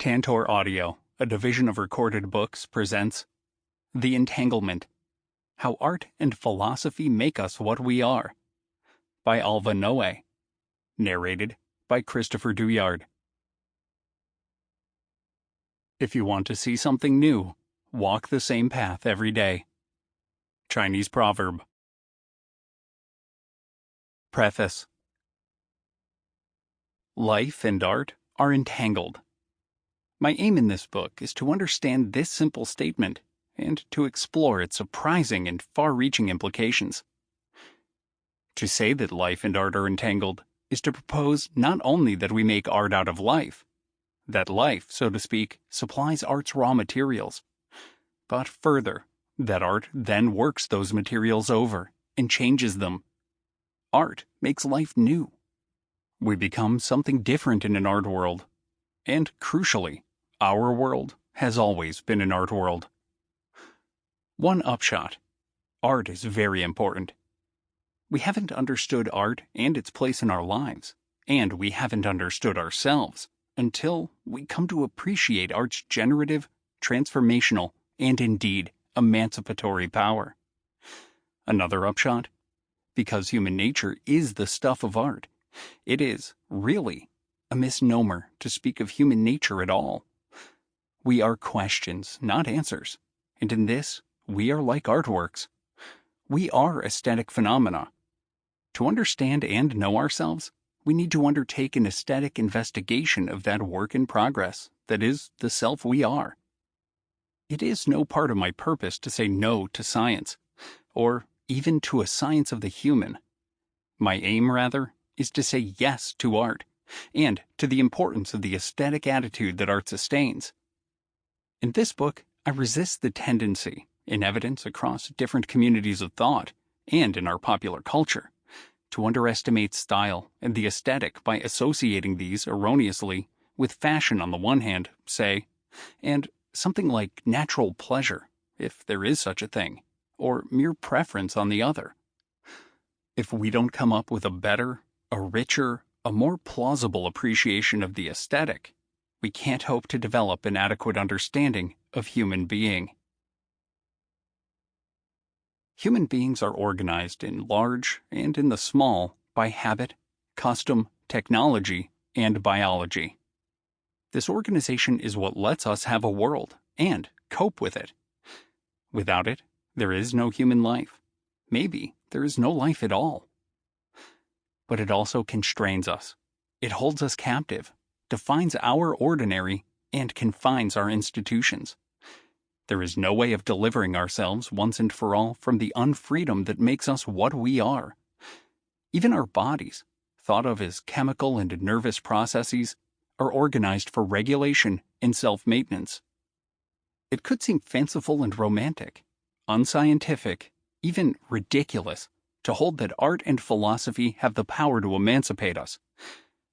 Tantor Audio, a division of Recorded Books, presents The Entanglement: How Art and Philosophy Make Us What We Are, by Alva Noe. Narrated by Christopher Douyard. If you want to see something new, walk the same path every day. Chinese proverb. Preface. Life and art are entangled. My aim in this book is to understand this simple statement and to explore its surprising and far-reaching implications. To say that life and art are entangled is to propose not only that we make art out of life, that life, so to speak, supplies art's raw materials, but further, that art then works those materials over and changes them. Art makes life new. We become something different in an art world, and crucially, our world has always been an art world. One upshot: art is very important. We haven't understood art and its place in our lives, and we haven't understood ourselves until we come to appreciate art's generative, transformational, and indeed emancipatory power. Another upshot: because human nature is the stuff of art, it is, really, a misnomer to speak of human nature at all. We are questions, not answers, and in this, we are like artworks. We are aesthetic phenomena. To understand and know ourselves, we need to undertake an aesthetic investigation of that work in progress that is the self we are. It is no part of my purpose to say no to science, or even to a science of the human. My aim, rather, is to say yes to art, and to the importance of the aesthetic attitude that art sustains. In this book, I resist the tendency, in evidence across different communities of thought, and in our popular culture, to underestimate style and the aesthetic by associating these erroneously with fashion on the one hand, say, and something like natural pleasure, if there is such a thing, or mere preference on the other. If we don't come up with a better, a richer, a more plausible appreciation of the aesthetic, we can't hope to develop an adequate understanding of human being. Human beings are organized in large and in the small by habit, custom, technology, and biology. This organization is what lets us have a world and cope with it. Without it, there is no human life. Maybe there is no life at all. But it also constrains us. It holds us captive, defines our ordinary, and confines our institutions. There is no way of delivering ourselves once and for all from the unfreedom that makes us what we are. Even our bodies, thought of as chemical and nervous processes, are organized for regulation and self-maintenance. It could seem fanciful and romantic, unscientific, even ridiculous, to hold that art and philosophy have the power to emancipate us,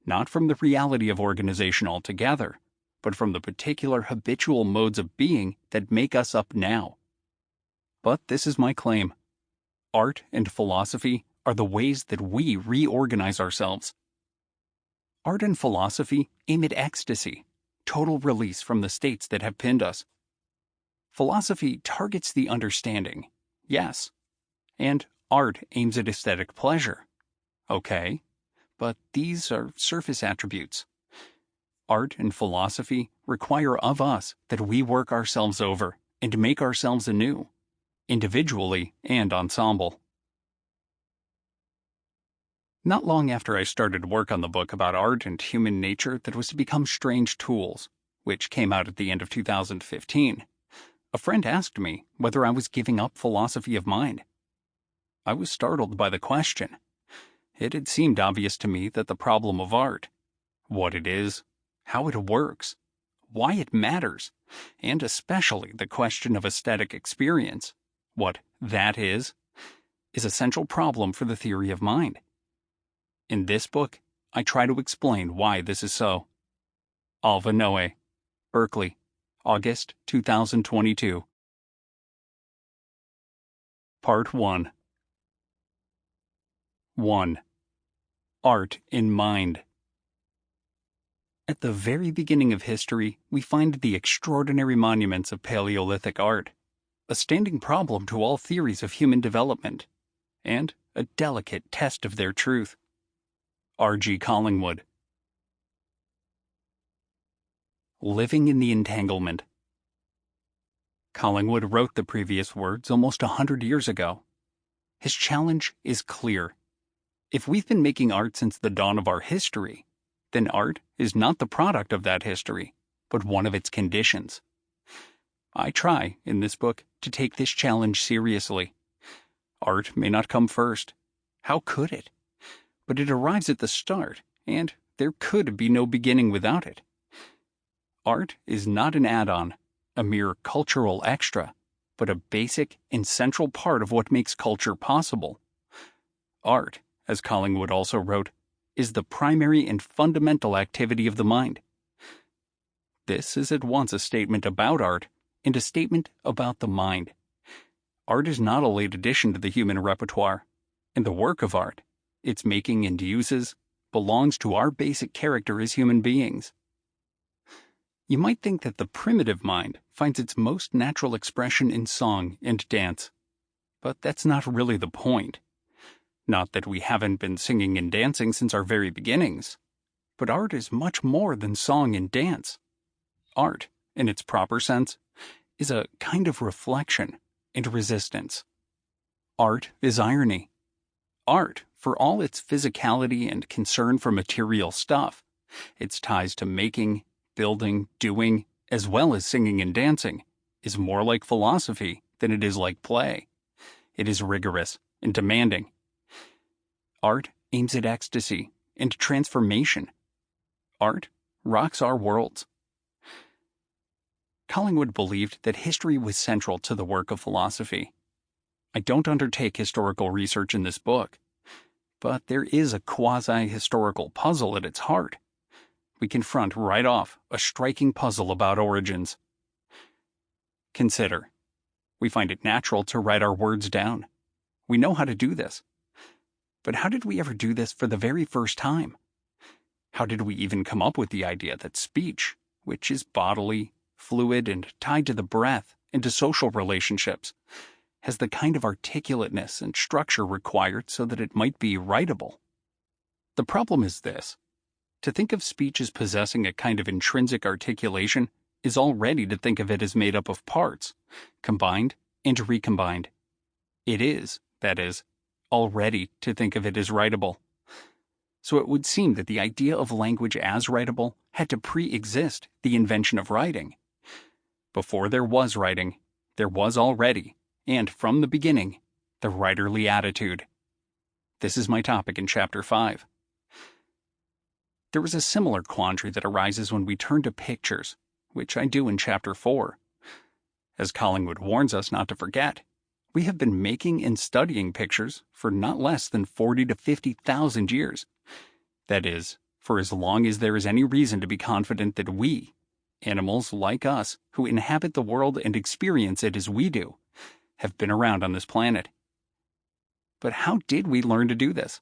not from the reality of organization altogether, but from the particular habitual modes of being that make us up now. But this is my claim. Art and philosophy are the ways that we reorganize ourselves. Art and philosophy aim at ecstasy, total release from the states that have pinned us. Philosophy targets the understanding, yes, and art aims at aesthetic pleasure. Okay, but these are surface attributes. Art and philosophy require of us that we work ourselves over and make ourselves anew, individually and ensemble. Not long after I started work on the book about art and human nature that was to become Strange Tools, which came out at the end of 2015, a friend asked me whether I was giving up philosophy of mind. I was startled by the question. It had seemed obvious to me that the problem of art, what it is, how it works, why it matters, and especially the question of aesthetic experience, what that is a central problem for the theory of mind. In this book, I try to explain why this is so. Alva Noe, Berkeley, August 2022. Part 1. 1. Art in Mind. At the very beginning of history, we find the extraordinary monuments of Paleolithic art, a standing problem to all theories of human development, and a delicate test of their truth. R.G. Collingwood. Living in the Entanglement. Collingwood wrote the previous words almost 100 years ago. His challenge is clear. If we've been making art since the dawn of our history, then art is not the product of that history, but one of its conditions. I try, in this book, to take this challenge seriously. Art may not come first. How could it? But it arrives at the start, and there could be no beginning without it. Art is not an add-on, a mere cultural extra, but a basic and central part of what makes culture possible. Art, as Collingwood also wrote, is the primary and fundamental activity of the mind. This is at once a statement about art and a statement about the mind. Art is not a late addition to the human repertoire, and the work of art, its making and uses, belongs to our basic character as human beings. You might think that the primitive mind finds its most natural expression in song and dance, but that's not really the point. Not that we haven't been singing and dancing since our very beginnings, but art is much more than song and dance. Art, in its proper sense, is a kind of reflection and resistance. Art is irony. Art, for all its physicality and concern for material stuff, its ties to making, building, doing, as well as singing and dancing, is more like philosophy than it is like play. It is rigorous and demanding. Art aims at ecstasy and transformation. Art rocks our worlds. Collingwood believed that history was central to the work of philosophy. I don't undertake historical research in this book, but there is a quasi-historical puzzle at its heart. We confront right off a striking puzzle about origins. Consider. We find it natural to write our words down. We know how to do this. But how did we ever do this for the very first time? How did we even come up with the idea that speech, which is bodily, fluid, and tied to the breath and to social relationships, has the kind of articulateness and structure required so that it might be writable? The problem is this. To think of speech as possessing a kind of intrinsic articulation is already to think of it as made up of parts, combined and recombined. It is, that is, already to think of it as writable. So it would seem that the idea of language as writable had to pre-exist the invention of writing. Before there was writing, there was already, and from the beginning, the writerly attitude. This is my topic in Chapter 5. There is a similar quandary that arises when we turn to pictures, which I do in Chapter 4. As Collingwood warns us not to forget, we have been making and studying pictures for not less than 40 to 50,000 years. That is, for as long as there is any reason to be confident that we, animals like us who inhabit the world and experience it as we do, have been around on this planet. But how did we learn to do this?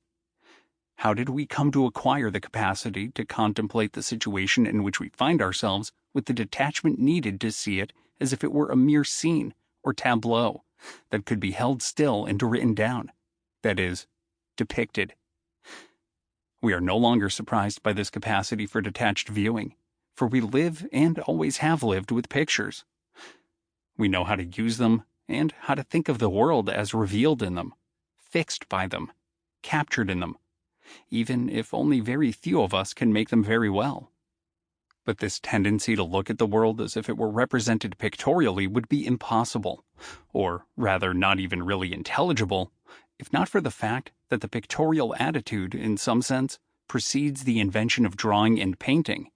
How did we come to acquire the capacity to contemplate the situation in which we find ourselves with the detachment needed to see it as if it were a mere scene or tableau that could be held still and written down, that is, depicted? We are no longer surprised by this capacity for detached viewing, for we live and always have lived with pictures. We know how to use them and how to think of the world as revealed in them, fixed by them, captured in them, even if only very few of us can make them very well. But this tendency to look at the world as if it were represented pictorially would be impossible, or rather not even really intelligible, if not for the fact that the pictorial attitude, in some sense, precedes the invention of drawing and painting,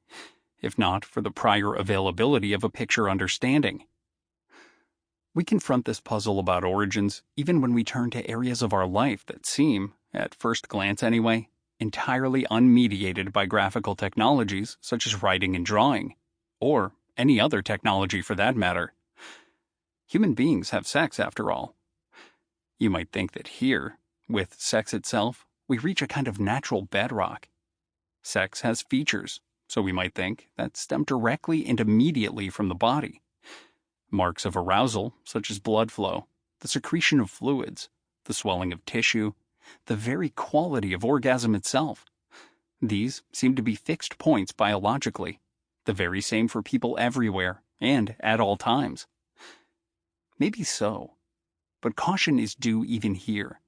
if not for the prior availability of a picture understanding. We confront this puzzle about origins even when we turn to areas of our life that seem, at first glance anyway, entirely unmediated by graphical technologies such as writing and drawing, or any other technology for that matter. Human beings have sex, after all. You might think that here, with sex itself, we reach a kind of natural bedrock. Sex has features, so we might think, that stem directly and immediately from the body. Marks of arousal, such as blood flow, the secretion of fluids, the swelling of tissue, the very quality of orgasm itself. These seem to be fixed points biologically, the very same for people everywhere and at all times. Maybe so, but caution is due even here.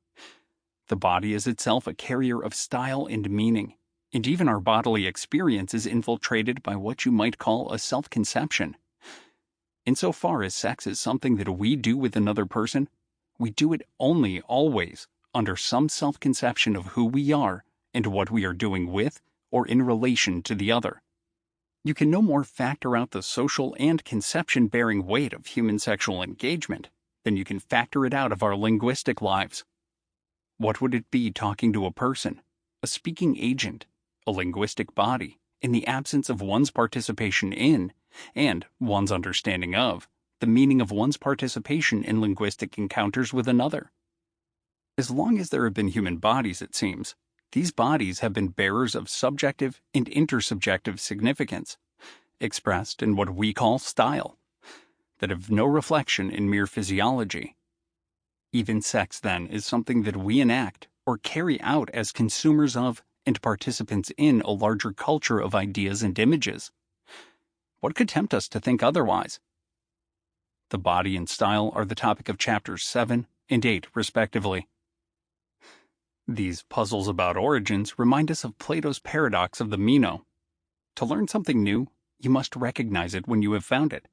The body is itself a carrier of style and meaning, and even our bodily experience is infiltrated by what you might call a self-conception. Insofar as sex is something that we do with another person, we do it only always under some self-conception of who we are and what we are doing with or in relation to the other. You can no more factor out the social and conception-bearing weight of human sexual engagement than you can factor it out of our linguistic lives. What would it be talking to a person, a speaking agent, a linguistic body, in the absence of one's participation in, and one's understanding of, the meaning of one's participation in linguistic encounters with another? As long as there have been human bodies, it seems, these bodies have been bearers of subjective and intersubjective significance, expressed in what we call style, that have no reflection in mere physiology. Even sex, then, is something that we enact or carry out as consumers of and participants in a larger culture of ideas and images. What could tempt us to think otherwise? The body and style are the topic of chapters 7 and 8, respectively. These puzzles about origins remind us of Plato's paradox of the Meno. To learn something new, you must recognize it when you have found it.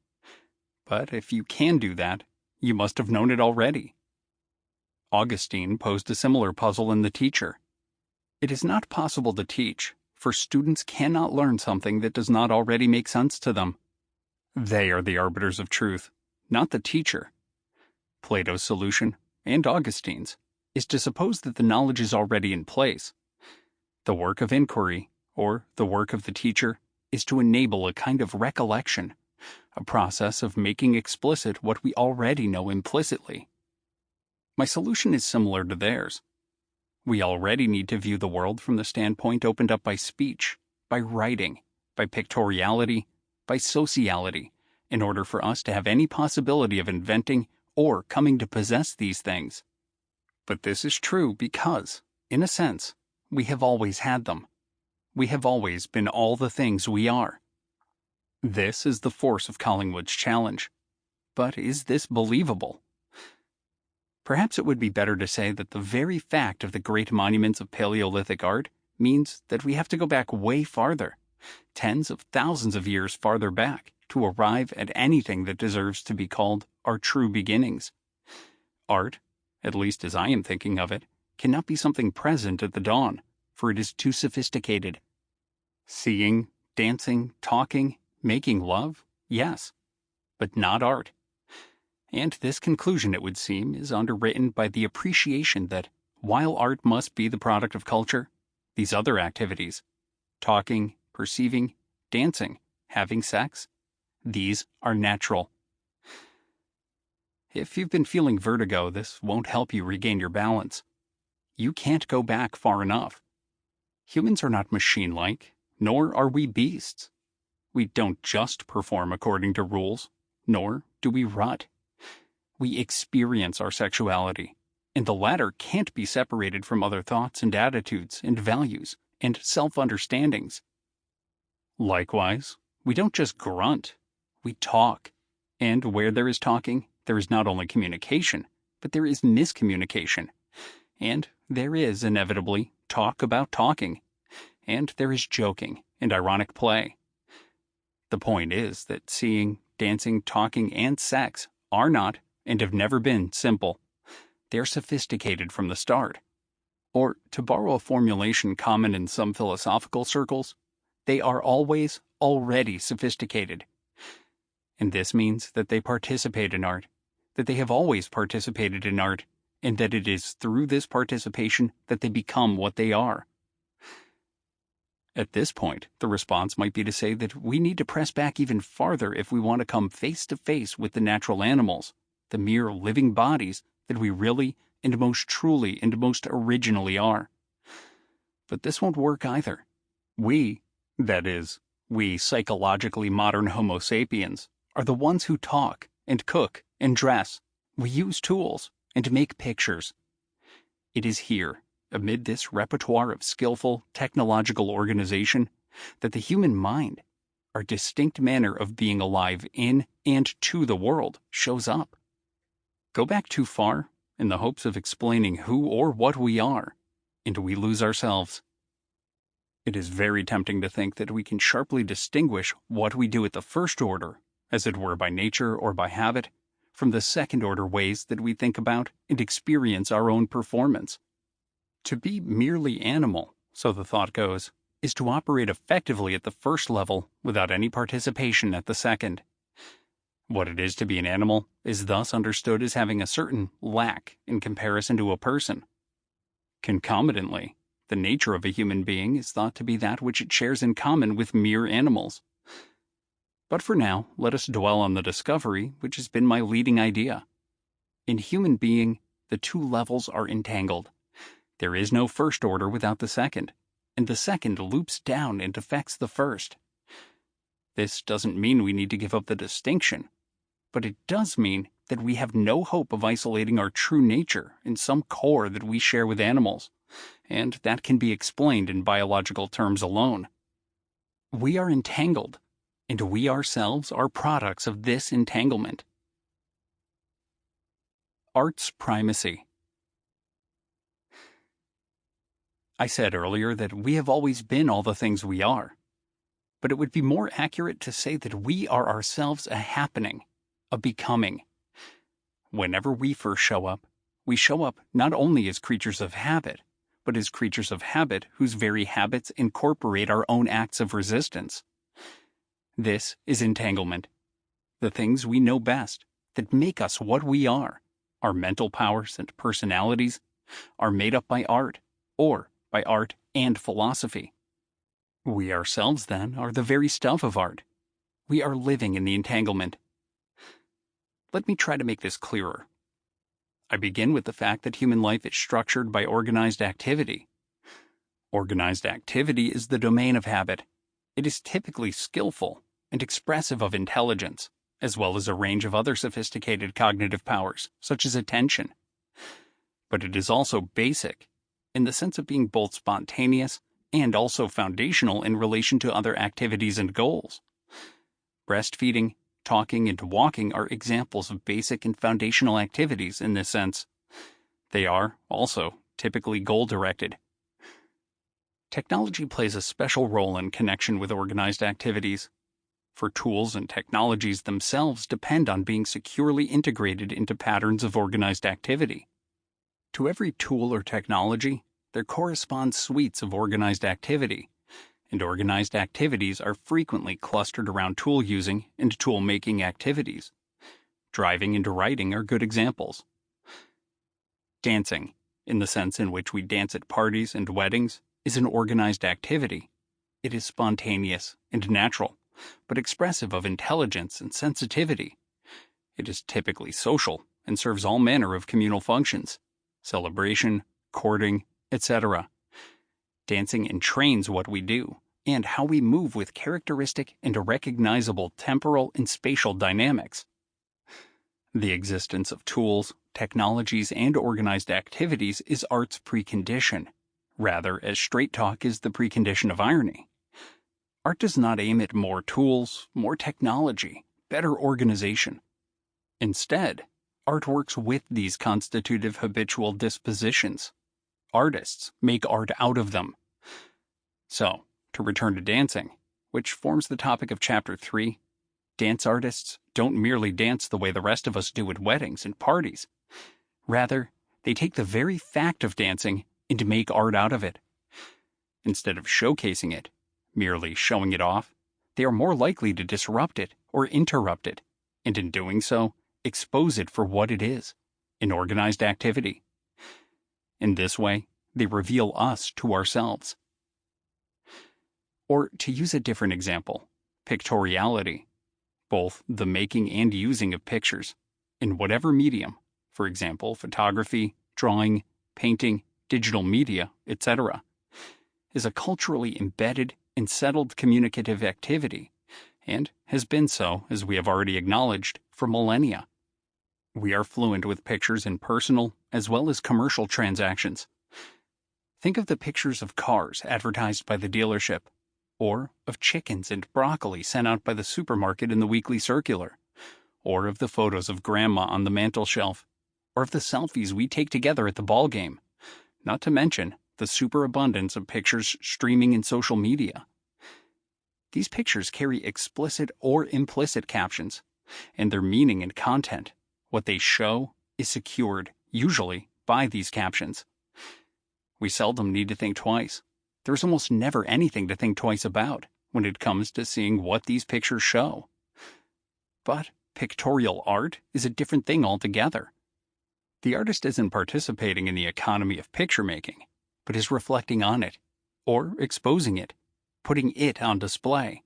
But if you can do that, you must have known it already. Augustine posed a similar puzzle in The Teacher. It is not possible to teach, for students cannot learn something that does not already make sense to them. They are the arbiters of truth, not the teacher. Plato's solution, and Augustine's, is to suppose that the knowledge is already in place. The work of inquiry, or the work of the teacher, is to enable a kind of recollection, a process of making explicit what we already know implicitly. My solution is similar to theirs. We already need to view the world from the standpoint opened up by speech, by writing, by pictoriality, by sociality, in order for us to have any possibility of inventing or coming to possess these things. But this is true because, in a sense, we have always had them. We have always been all the things we are. This is the force of Collingwood's challenge. But is this believable? Perhaps it would be better to say that the very fact of the great monuments of Paleolithic art means that we have to go back way farther, tens of thousands of years farther back, to arrive at anything that deserves to be called our true beginnings. Art, at least as I am thinking of it, cannot be something present at the dawn, for it is too sophisticated. Seeing, dancing, talking, making love, yes, but not art. And this conclusion, it would seem, is underwritten by the appreciation that, while art must be the product of culture, these other activities, talking, perceiving, dancing, having sex, these are natural. If you've been feeling vertigo, this won't help you regain your balance. You can't go back far enough. Humans are not machine-like, nor are we beasts. We don't just perform according to rules, nor do we rut. We experience our sexuality, and the latter can't be separated from other thoughts and attitudes and values and self-understandings. Likewise, we don't just grunt, we talk. And where there is talking, there is not only communication, but there is miscommunication. And there is, inevitably, talk about talking. And there is joking and ironic play. The point is that seeing, dancing, talking, and sex are not, and have never been, simple. They are sophisticated from the start. Or, to borrow a formulation common in some philosophical circles, they are always already sophisticated. And this means that they participate in art, that they have always participated in art, and that it is through this participation that they become what they are. At this point, the response might be to say that we need to press back even farther if we want to come face to face with the natural animals, the mere living bodies that we really and most truly and most originally are. But this won't work either. We, that is, We psychologically modern Homo sapiens are the ones who talk and cook and dress. We use tools and make pictures. It is here, amid this repertoire of skillful technological organization, that the human mind, our distinct manner of being alive in and to the world, shows up. Go back too far in the hopes of explaining who or what we are, and we lose ourselves. It is very tempting to think that we can sharply distinguish what we do at the first order, as it were by nature or by habit, from the second-order ways that we think about and experience our own performance. To be merely animal, so the thought goes, is to operate effectively at the first level without any participation at the second. What it is to be an animal is thus understood as having a certain lack in comparison to a person. Concomitantly, the nature of a human being is thought to be that which it shares in common with mere animals. But for now, let us dwell on the discovery which has been my leading idea. In human being, the two levels are entangled. There is no first order without the second, and the second loops down and affects the first. This doesn't mean we need to give up the distinction, but it does mean that we have no hope of isolating our true nature in some core that we share with animals, and that can be explained in biological terms alone. We are entangled, and we ourselves are products of this entanglement. Art's primacy. I said earlier that we have always been all the things we are, but it would be more accurate to say that we are ourselves a happening, a becoming. Whenever we first show up, we show up not only as creatures of habit, but as creatures of habit whose very habits incorporate our own acts of resistance. This is entanglement. The things we know best, that make us what we are, our mental powers and personalities, are made up by art, or by art and philosophy. We ourselves, then, are the very stuff of art. We are living in the entanglement. Let me try to make this clearer. I begin with the fact that human life is structured by organized activity. Organized activity is the domain of habit. It is typically skillful and expressive of intelligence, as well as a range of other sophisticated cognitive powers, such as attention. But it is also basic, in the sense of being both spontaneous and also foundational in relation to other activities and goals. Breastfeeding, talking, and walking are examples of basic and foundational activities in this sense. They are, also, typically goal-directed. Technology plays a special role in connection with organized activities, for tools and technologies themselves depend on being securely integrated into patterns of organized activity. To every tool or technology, there correspond suites of organized activity, and organized activities are frequently clustered around tool-using and tool-making activities. Driving and writing are good examples. Dancing, in the sense in which we dance at parties and weddings, is an organized activity. It is spontaneous and natural, but expressive of intelligence and sensitivity. It is typically social and serves all manner of communal functions, celebration, courting, etc. Dancing entrains what we do and how we move with characteristic and recognizable temporal and spatial dynamics. The existence of tools, technologies, and organized activities is art's precondition, rather as straight talk is the precondition of irony. Art does not aim at more tools, more technology, better organization. Instead, art works with these constitutive habitual dispositions. Artists make art out of them. So, to return to dancing, which forms the topic of Chapter 3, dance artists don't merely dance the way the rest of us do at weddings and parties. Rather, they take the very fact of dancing and make art out of it. Instead of showcasing it, merely showing it off, they are more likely to disrupt it or interrupt it, and in doing so, expose it for what it is, an organized activity. In this way, they reveal us to ourselves. Or, to use a different example, pictoriality, both the making and using of pictures, in whatever medium, for example, photography, drawing, painting, digital media, etc., is a culturally embedded in settled communicative activity, and has been so, as we have already acknowledged, for millennia. We are fluent with pictures in personal as well as commercial transactions. Think of the pictures of cars advertised by the dealership, or of chickens and broccoli sent out by the supermarket in the weekly circular, or of the photos of grandma on the mantel shelf, or of the selfies we take together at the ball game, not to mention the superabundance of pictures streaming in social media. These pictures carry explicit or implicit captions, and their meaning and content, what they show, is secured, usually, by these captions. We seldom need to think twice. There is almost never anything to think twice about when it comes to seeing what these pictures show. But pictorial art is a different thing altogether. The artist isn't participating in the economy of picture making, but is reflecting on it, or exposing it, putting it on display.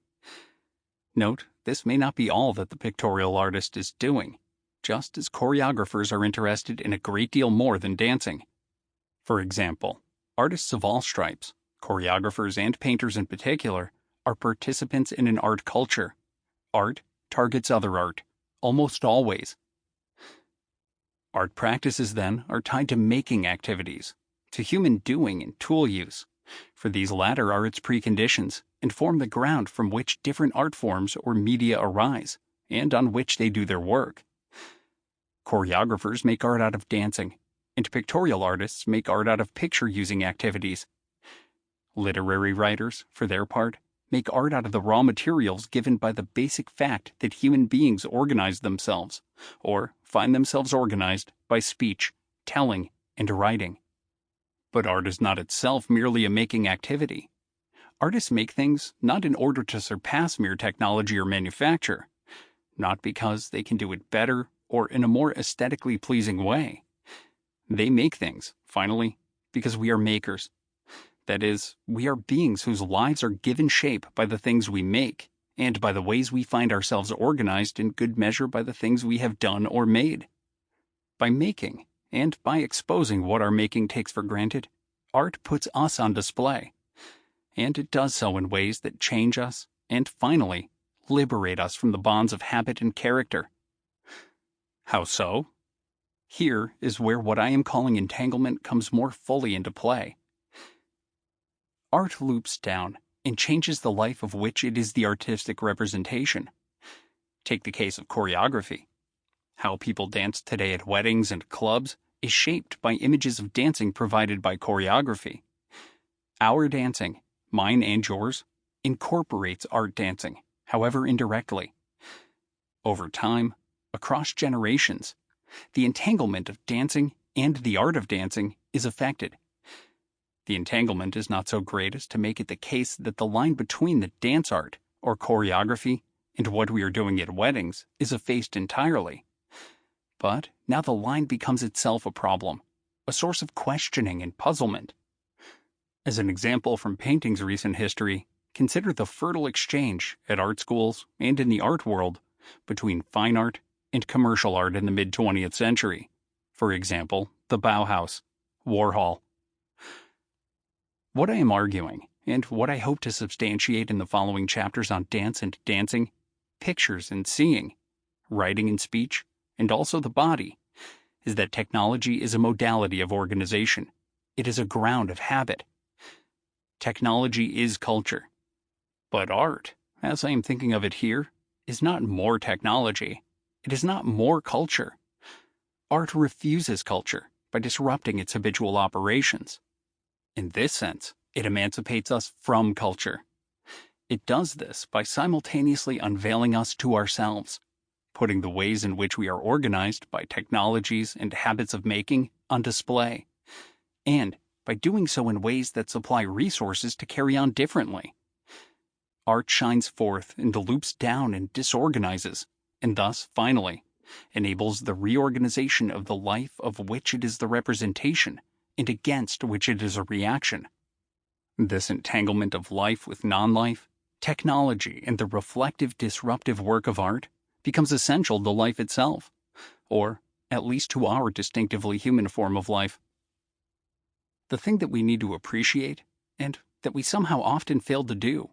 Note, this may not be all that the pictorial artist is doing, just as choreographers are interested in a great deal more than dancing. For example, artists of all stripes, choreographers and painters in particular, are participants in an art culture. Art targets other art, almost always. Art practices, then, are tied to making activities, to human doing and tool use, for these latter are its preconditions and form the ground from which different art forms or media arise, and on which they do their work. Choreographers make art out of dancing, and pictorial artists make art out of picture-using activities. Literary writers, for their part, make art out of the raw materials given by the basic fact that human beings organize themselves, or find themselves organized by speech, telling, and writing. But art is not itself merely a making activity. Artists make things not in order to surpass mere technology or manufacture, not because they can do it better or in a more aesthetically pleasing way. They make things, finally, because we are makers. That is, we are beings whose lives are given shape by the things we make, and by the ways we find ourselves organized in good measure by the things we have done or made. By making, and by exposing what our making takes for granted, art puts us on display. And it does so in ways that change us, and finally, liberate us from the bonds of habit and character. How so? Here is where what I am calling entanglement comes more fully into play. Art loops down and changes the life of which it is the artistic representation. Take the case of choreography. How people dance today at weddings and clubs is shaped by images of dancing provided by choreography. Our dancing, mine and yours, incorporates art dancing, however indirectly. Over time, across generations, the entanglement of dancing and the art of dancing is affected. The entanglement is not so great as to make it the case that the line between the dance art, or choreography, and what we are doing at weddings is effaced entirely. But now the line becomes itself a problem, a source of questioning and puzzlement. As an example from painting's recent history, consider the fertile exchange at art schools and in the art world between fine art and commercial art in the mid-20th century. For example, the Bauhaus, Warhol. What I am arguing, and what I hope to substantiate in the following chapters on dance and dancing, pictures and seeing, writing and speech, and also the body, is that technology is a modality of organization. It is a ground of habit. Technology is culture. But art, as I am thinking of it here, is not more technology. It is not more culture. Art refuses culture by disrupting its habitual operations. In this sense, it emancipates us from culture. It does this by simultaneously unveiling us to ourselves, putting the ways in which we are organized by technologies and habits of making on display, and by doing so in ways that supply resources to carry on differently. Art shines forth and loops down and disorganizes, and thus, finally, enables the reorganization of the life of which it is the representation, and against which it is a reaction. This entanglement of life with non-life, technology, and the reflective, disruptive work of art becomes essential to life itself, or at least to our distinctively human form of life. The thing that we need to appreciate, and that we somehow often fail to do,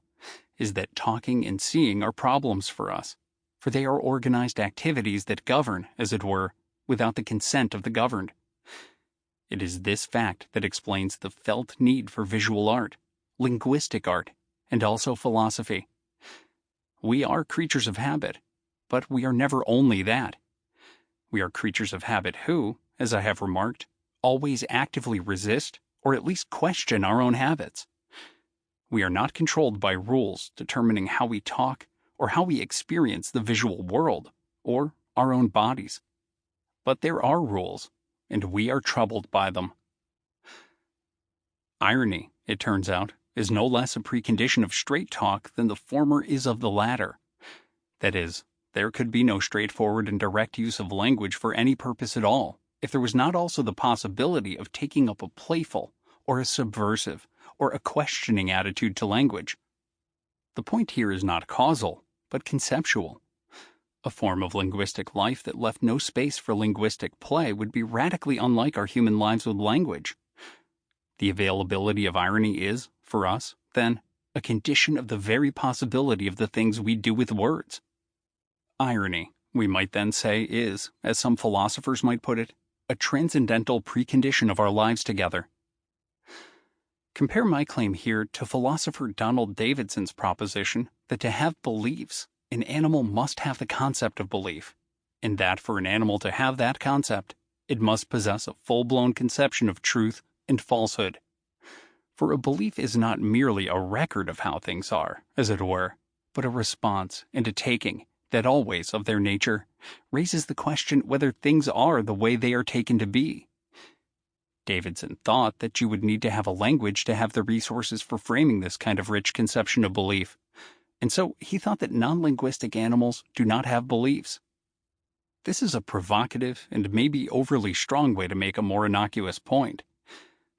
is that talking and seeing are problems for us, for they are organized activities that govern, as it were, without the consent of the governed. It is this fact that explains the felt need for visual art, linguistic art, and also philosophy. We are creatures of habit, but we are never only that. We are creatures of habit who, as I have remarked, always actively resist or at least question our own habits. We are not controlled by rules determining how we talk or how we experience the visual world or our own bodies. But there are rules, and we are troubled by them. Irony, it turns out, is no less a precondition of straight talk than the former is of the latter. That is, there could be no straightforward and direct use of language for any purpose at all if there was not also the possibility of taking up a playful or a subversive or a questioning attitude to language. The point here is not causal, but conceptual. A form of linguistic life that left no space for linguistic play would be radically unlike our human lives with language. The availability of irony is, for us, then, a condition of the very possibility of the things we do with words. Irony, we might then say, is, as some philosophers might put it, a transcendental precondition of our lives together. Compare my claim here to philosopher Donald Davidson's proposition that to have beliefs, an animal must have the concept of belief, and that for an animal to have that concept, it must possess a full-blown conception of truth and falsehood. For a belief is not merely a record of how things are, as it were, but a response and a taking that always, of their nature, raises the question whether things are the way they are taken to be. Davidson thought that you would need to have a language to have the resources for framing this kind of rich conception of belief, and so he thought that non-linguistic animals do not have beliefs. This is a provocative and maybe overly strong way to make a more innocuous point.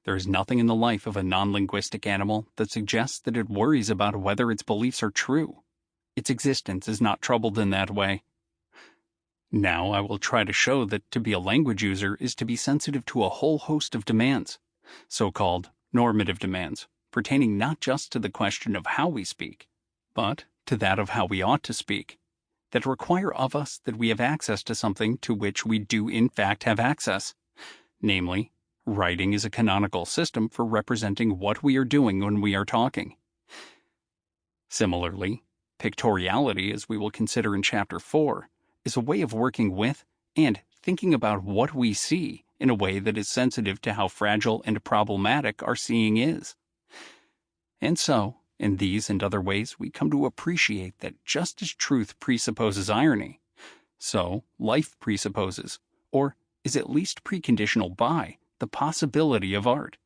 There is nothing in the life of a non-linguistic animal that suggests that it worries about whether its beliefs are true. Its existence is not troubled in that way. Now I will try to show that to be a language user is to be sensitive to a whole host of demands, so-called normative demands, pertaining not just to the question of how we speak, but to that of how we ought to speak, that require of us that we have access to something to which we do in fact have access. Namely, writing is a canonical system for representing what we are doing when we are talking. Similarly, pictoriality, as we will consider in Chapter 4, is a way of working with and thinking about what we see in a way that is sensitive to how fragile and problematic our seeing is. And so, in these and other ways, we come to appreciate that just as truth presupposes irony, so life presupposes, or is at least preconditional by, the possibility of art.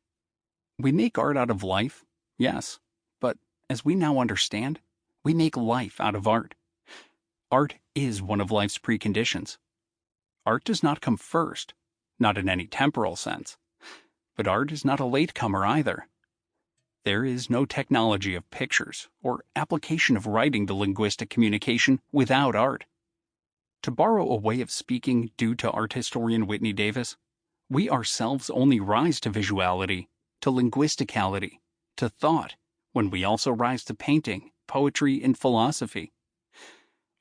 We make art out of life, yes, but as we now understand, we make life out of art. Art is one of life's preconditions. Art does not come first, not in any temporal sense, but art is not a latecomer either. There is no technology of pictures or application of writing to linguistic communication without art. To borrow a way of speaking due to art historian Whitney Davis, we ourselves only rise to visuality, to linguisticality, to thought, when we also rise to painting, poetry, and philosophy.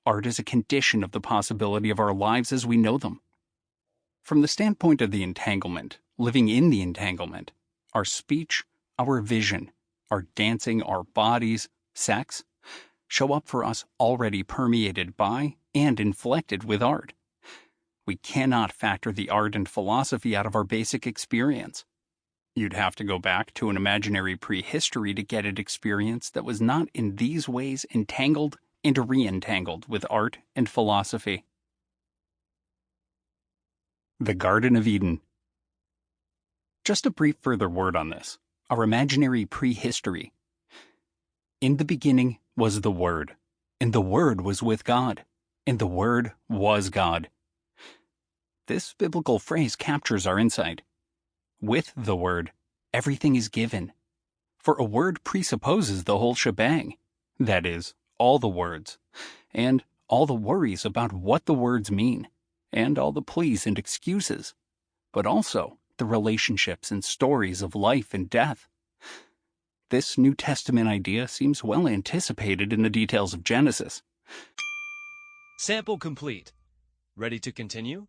Art is a condition of the possibility of our lives as we know them. From the standpoint of the entanglement, living in the entanglement, our speech, our vision, our dancing, our bodies, sex, show up for us already permeated by and inflected with art. We cannot factor the art and philosophy out of our basic experience. You'd have to go back to an imaginary prehistory to get an experience that was not in these ways entangled and re-entangled with art and philosophy. The Garden of Eden. Just a brief further word on this, our imaginary prehistory. In the beginning was the Word, and the Word was with God, and the Word was God. This biblical phrase captures our insight. With the Word, everything is given. For a word presupposes the whole shebang, that is, all the words, and all the worries about what the words mean, and all the pleas and excuses, but also the relationships and stories of life and death. This New Testament idea seems well anticipated in the details of Genesis. Sample complete. Ready to continue?